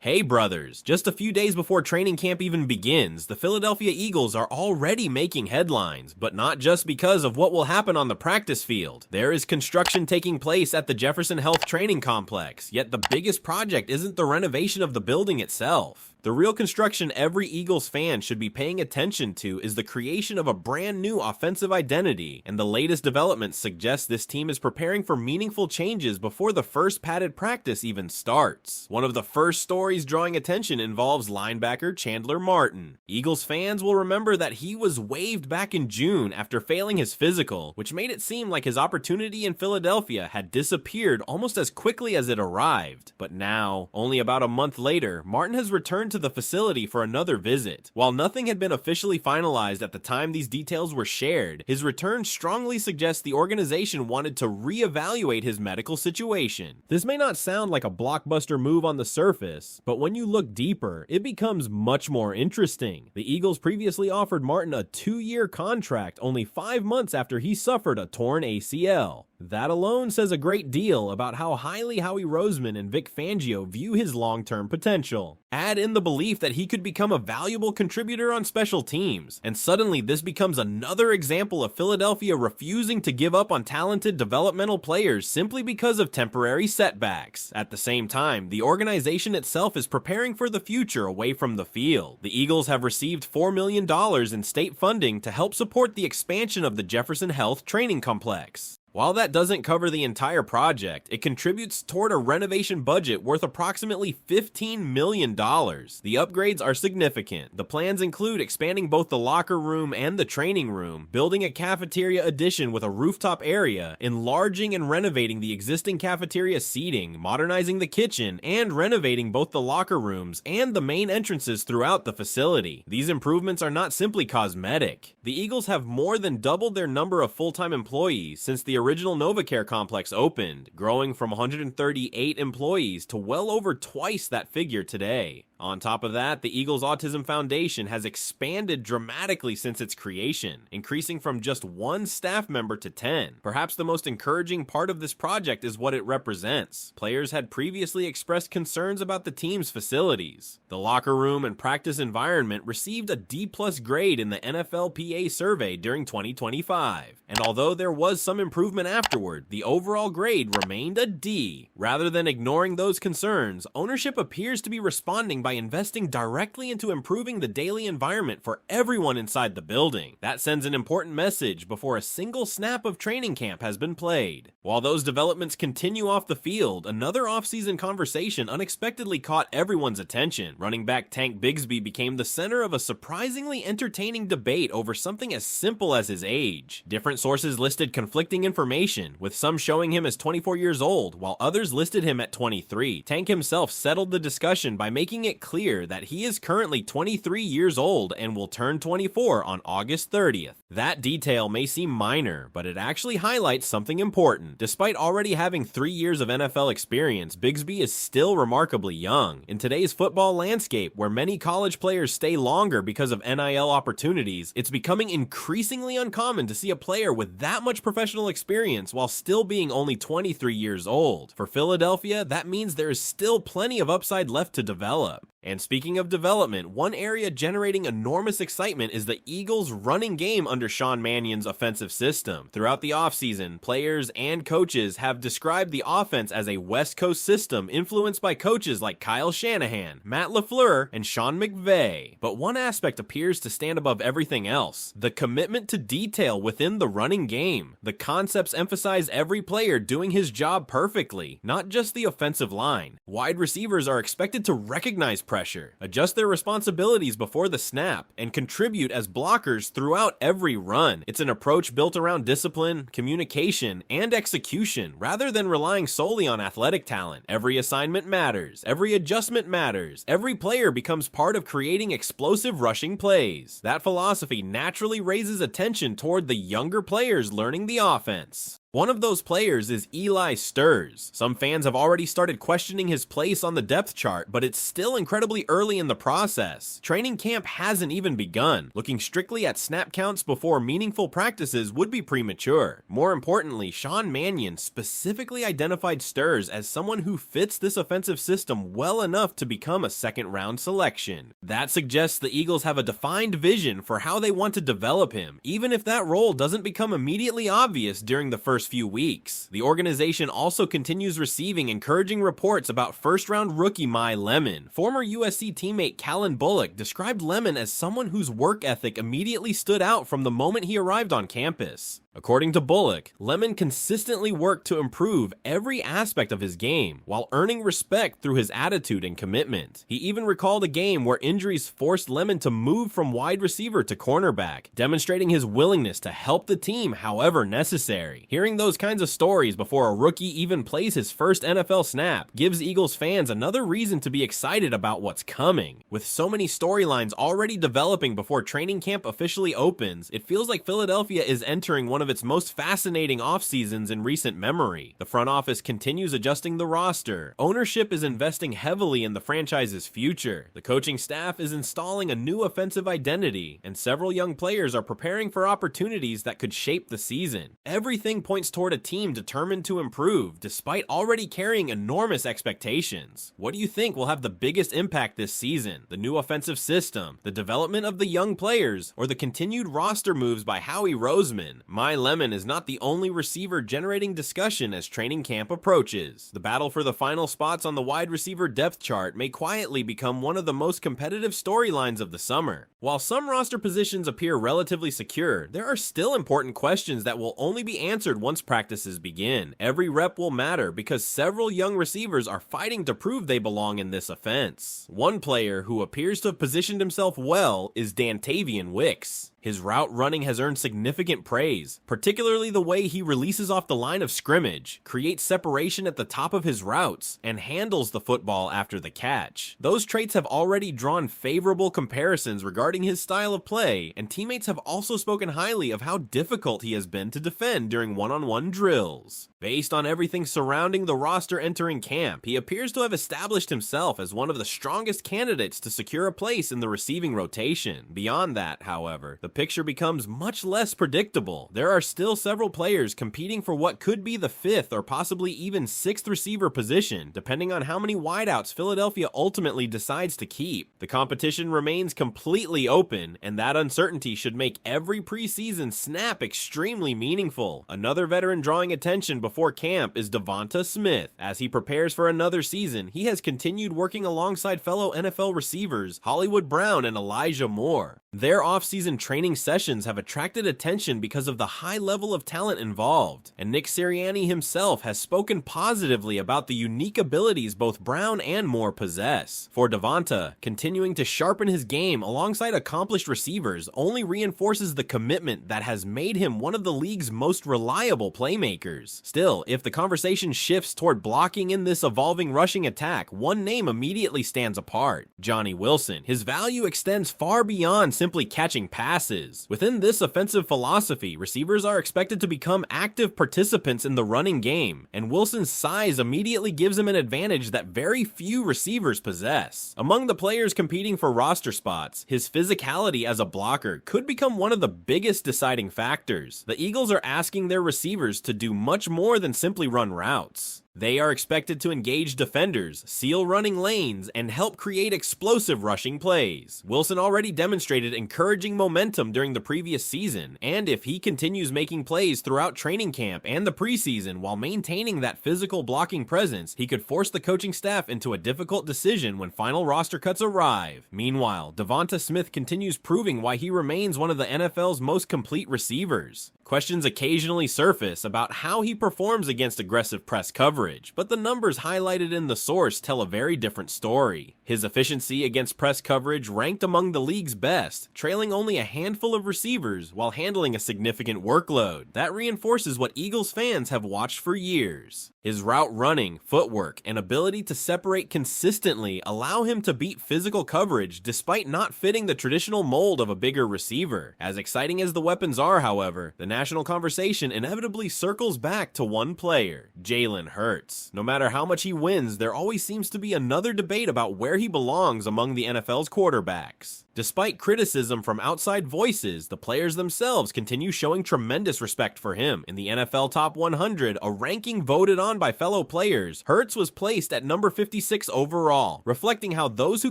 Hey brothers, just a few days before training camp even begins, the Philadelphia Eagles are already making headlines, but not just because of what will happen on the practice field. There is construction taking place at the Jefferson Health Training Complex, yet the biggest project isn't the renovation of the building itself. The real construction every Eagles fan should be paying attention to is the creation of a brand new offensive identity, and the latest developments suggest this team is preparing for meaningful changes before the first padded practice even starts. One of the first stories drawing attention involves linebacker Chandler Martin. Eagles fans will remember that he was waived back in June after failing his physical, which made it seem like his opportunity in Philadelphia had disappeared almost as quickly as it arrived. But now, only about a month later, Martin has returned to the facility for another visit. While nothing had been officially finalized at the time these details were shared, his return strongly suggests the organization wanted to reevaluate his medical situation. This may not sound like a blockbuster move on the surface, but when you look deeper, it becomes much more interesting. The Eagles previously offered Martin a 2-year contract only 5 months after he suffered a torn ACL. That alone says a great deal about how highly Howie Roseman and Vic Fangio view his long-term potential. Add in the belief that he could become a valuable contributor on special teams, and suddenly this becomes another example of Philadelphia refusing to give up on talented developmental players simply because of temporary setbacks. At the same time, the organization itself is preparing for the future away from the field. The Eagles have received $4 million in state funding to help support the expansion of the Jefferson Health Training Complex. While that doesn't cover the entire project, it contributes toward a renovation budget worth approximately $15 million. The upgrades are significant. The plans include expanding both the locker room and the training room, building a cafeteria addition with a rooftop area, enlarging and renovating the existing cafeteria seating, modernizing the kitchen, and renovating both the locker rooms and the main entrances throughout the facility. These improvements are not simply cosmetic. The Eagles have more than doubled their number of full-time employees since the original NovaCare complex opened, growing from 138 employees to well over twice that figure today. On top of that, the Eagles Autism Foundation has expanded dramatically since its creation, increasing from just 1 staff member to 10. Perhaps the most encouraging part of this project is what it represents. Players had previously expressed concerns about the team's facilities. The locker room and practice environment received a D+ grade in the NFLPA survey during 2025, and although there was some improvement afterward, the overall grade remained a D. Rather than ignoring those concerns, ownership appears to be responding by investing directly into improving the daily environment for everyone inside the building. That sends an important message before a single snap of training camp has been played. While those developments continue off the field, another offseason conversation unexpectedly caught everyone's attention. Running back Tank Bigsby became the center of a surprisingly entertaining debate over something as simple as his age. Different sources listed conflicting information, with some showing him as 24 years old, while others listed him at 23. Tank himself settled the discussion by making it clear that he is currently 23 years old and will turn 24 on August 30th. That detail may seem minor, but it actually highlights something important. Despite already having 3 years of NFL experience, Bigsby is still remarkably young. In today's football landscape, where many college players stay longer because of NIL opportunities, it's becoming increasingly uncommon to see a player with that much professional experience while still being only 23 years old. For Philadelphia, that means there is still plenty of upside left to develop. And speaking of development, one area generating enormous excitement is the Eagles' running game under Sean Mannion's offensive system. Throughout the offseason, players and coaches have described the offense as a West Coast system influenced by coaches like Kyle Shanahan, Matt LaFleur, and Sean McVay. But one aspect appears to stand above everything else: the commitment to detail within the running game. The concepts emphasize every player doing his job perfectly, not just the offensive line. Wide receivers are expected to recognize pressure, adjust their responsibilities before the snap, and contribute as blockers throughout every run. It's an approach built around discipline, communication, and execution, rather than relying solely on athletic talent. Every assignment matters, every adjustment matters, every player becomes part of creating explosive rushing plays. That philosophy naturally raises attention toward the younger players learning the offense. One of those players is Eli Sturz. Some fans have already started questioning his place on the depth chart, but it's still incredibly early in the process. Training camp hasn't even begun. Looking strictly at snap counts before meaningful practices would be premature. More importantly, Sean Mannion specifically identified Sturz as someone who fits this offensive system well enough to become a second-round selection. That suggests the Eagles have a defined vision for how they want to develop him, even if that role doesn't become immediately obvious during the first few weeks. The organization also continues receiving encouraging reports about first-round rookie My Lemon. Former USC teammate Callan Bullock described Lemon as someone whose work ethic immediately stood out from the moment he arrived on campus. According to Bullock, Lemon consistently worked to improve every aspect of his game, while earning respect through his attitude and commitment. He even recalled a game where injuries forced Lemon to move from wide receiver to cornerback, demonstrating his willingness to help the team however necessary. Hearing those kinds of stories before a rookie even plays his first NFL snap gives Eagles fans another reason to be excited about what's coming. With so many storylines already developing before training camp officially opens, it feels like Philadelphia is entering one of its most fascinating off seasons in recent memory. The front office continues adjusting the roster. Ownership is investing heavily in the franchise's future. The coaching staff is installing a new offensive identity, and several young players are preparing for opportunities that could shape the season. Everything points toward a team determined to improve, despite already carrying enormous expectations. What do you think will have the biggest impact this season? The new offensive system, the development of the young players, or the continued roster moves by Howie Roseman? My Lemon is not the only receiver generating discussion as training camp approaches. The battle for the final spots on the wide receiver depth chart may quietly become one of the most competitive storylines of the summer. While some roster positions appear relatively secure, there are still important questions that will only be answered once practices begin. Every rep will matter because several young receivers are fighting to prove they belong in this offense. One player who appears to have positioned himself well is Dantavian Wicks. His route running has earned significant praise, particularly the way he releases off the line of scrimmage, creates separation at the top of his routes, and handles the football after the catch. Those traits have already drawn favorable comparisons regarding his style of play, and teammates have also spoken highly of how difficult he has been to defend during one-on-one drills. Based on everything surrounding the roster entering camp, he appears to have established himself as one of the strongest candidates to secure a place in the receiving rotation. Beyond that, however, the picture becomes much less predictable. There are still several players competing for what could be the 5th or possibly even 6th receiver position, depending on how many wideouts Philadelphia ultimately decides to keep. The competition remains completely open, and that uncertainty should make every preseason snap extremely meaningful. Another veteran drawing attention before camp is Devonta Smith. As he prepares for another season, he has continued working alongside fellow NFL receivers Hollywood Brown and Elijah Moore. Their offseason training sessions have attracted attention because of the high level of talent involved, and Nick Sirianni himself has spoken positively about the unique abilities both Brown and Moore possess. For Devonta, continuing to sharpen his game alongside accomplished receivers only reinforces the commitment that has made him one of the league's most reliable playmakers. Still, if the conversation shifts toward blocking in this evolving rushing attack, one name immediately stands apart: Johnny Wilson. His value extends far beyond simply catching passes. Within this offensive philosophy, receivers are expected to become active participants in the running game, and Wilson's size immediately gives him an advantage that very few receivers possess. Among the players competing for roster spots, his physicality as a blocker could become one of the biggest deciding factors. The Eagles are asking their receivers to do much more than simply run routes. They are expected to engage defenders, seal running lanes, and help create explosive rushing plays. Wilson already demonstrated encouraging momentum during the previous season, and if he continues making plays throughout training camp and the preseason while maintaining that physical blocking presence, he could force the coaching staff into a difficult decision when final roster cuts arrive. Meanwhile, Devonta Smith continues proving why he remains one of the NFL's most complete receivers. Questions occasionally surface about how he performs against aggressive press coverage, but the numbers highlighted in the source tell a very different story. His efficiency against press coverage ranked among the league's best, trailing only a handful of receivers while handling a significant workload. That reinforces what Eagles fans have watched for years. His route running, footwork, and ability to separate consistently allow him to beat physical coverage despite not fitting the traditional mold of a bigger receiver. As exciting as the weapons are, however, the national conversation inevitably circles back to one player, Jalen Hurts. No matter how much he wins, there always seems to be another debate about where he belongs among the NFL's quarterbacks. Despite criticism from outside voices, the players themselves continue showing tremendous respect for him. In the NFL Top 100, a ranking voted on by fellow players, Hurts was placed at number 56 overall, reflecting how those who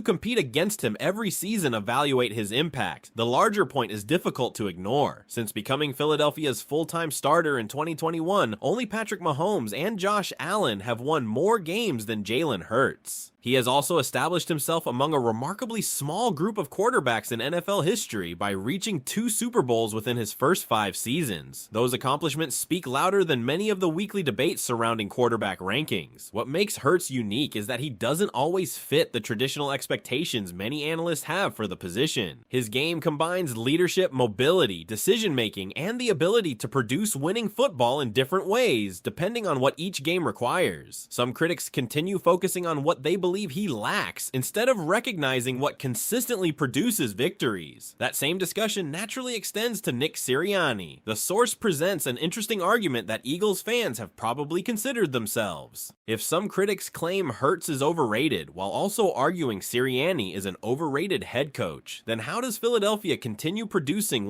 compete against him every season evaluate his impact. The larger point is difficult to ignore. Since becoming Philadelphia's full-time starter in 2021, only Patrick Mahomes and Josh Allen have won more games than Jalen Hurts. He has also established himself among a remarkably small group of quarterbacks in NFL history by reaching 2 Super Bowls within his first 5 seasons. Those accomplishments speak louder than many of the weekly debates surrounding quarterback rankings. What makes Hurts unique is that he doesn't always fit the traditional expectations many analysts have for the position. His game combines leadership, mobility, decision-making, and the ability to produce winning football in different ways, depending on what each game requires. Some critics continue focusing on what they believe he lacks, instead of recognizing what consistently produces victories. That same discussion naturally extends to Nick Sirianni. The source presents an interesting argument that Eagles fans have probably considered themselves. If some critics claim Hurts is overrated, while also arguing Sirianni is an overrated head coach, then how does Philadelphia continue producing